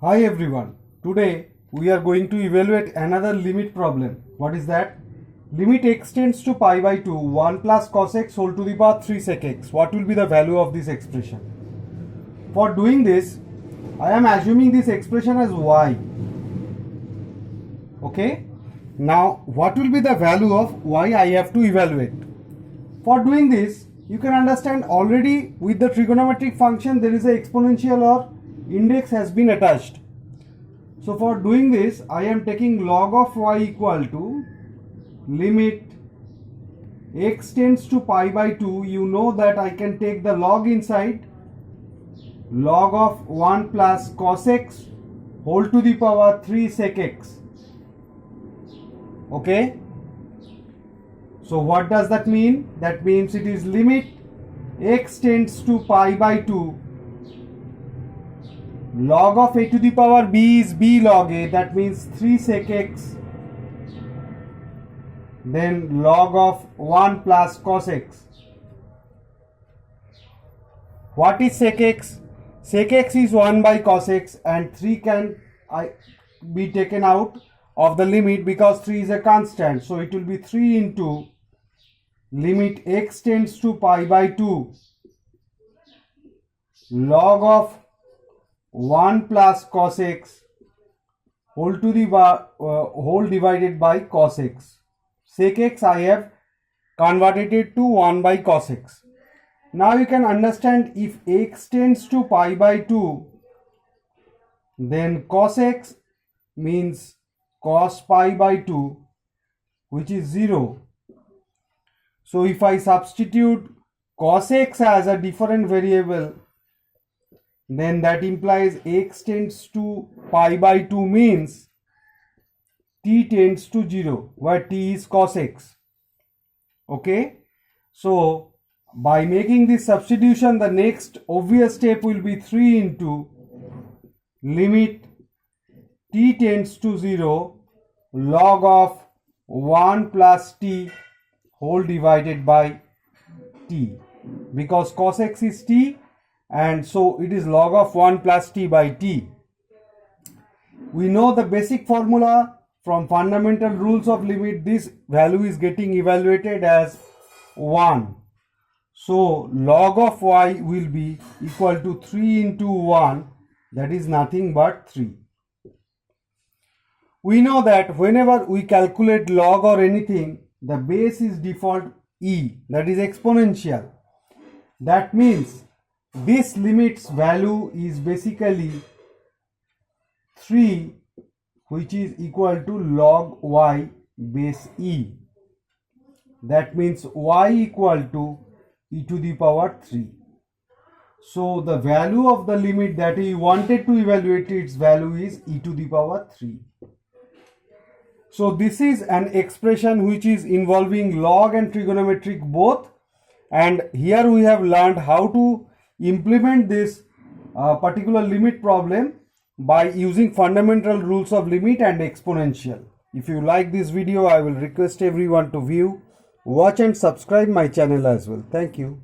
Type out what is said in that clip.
Hi everyone, today we are going to evaluate another limit problem. What is that? Limit x tends to pi by 2, 1 plus cos x whole to the power 3 sec x. What will be the value of this expression? For doing this, I am assuming this expression as y. Okay? Now, what will be the value of y I have to evaluate? For doing this, you can understand already with the trigonometric function there is an exponential or index has been attached. So for doing this, I am taking log of y equal to limit x tends to pi by 2. You know that I can take the log inside, log of 1 plus cos x whole to the power 3 sec x. Okay. So what does that mean? That means it is limit x tends to pi by 2. Log of a to the power b is b log a, that means 3 sec x. Then log of 1 plus cos x. What is sec x? Sec x is 1 by cos x, and 3 can be taken out of the limit because 3 is a constant. So it will be 3 into limit x tends to pi by 2 log of 1 plus cos x whole to the whole divided by cos x. Sec x I have converted it to 1 by cos x. Now you can understand, if x tends to pi by 2, then cos x means cos pi by 2, which is 0. So if I substitute cos x as a different variable, then that implies x tends to pi by 2 means t tends to 0, where t is cos x. Okay. So by making this substitution, the next obvious step will be 3 into limit t tends to 0 log of 1 plus t whole divided by t, because cos x is t, and so it is log of 1 plus t by t. We know the basic formula from fundamental rules of limit. This value is getting evaluated as 1. So log of y will be equal to 3 into 1, that is nothing but 3. We know that whenever we calculate log or anything, the base is default e, that is exponential. That means this limit's value is basically 3, which is equal to log y base e. That means y equal to e to the power 3. So the value of the limit that we wanted to evaluate, its value is e to the power 3. So this is an expression which is involving log and trigonometric both, and here we have learned how to implement this particular limit problem by using fundamental rules of limit and exponential. If you like this video, I will request everyone to view, watch and subscribe my channel as well. Thank you.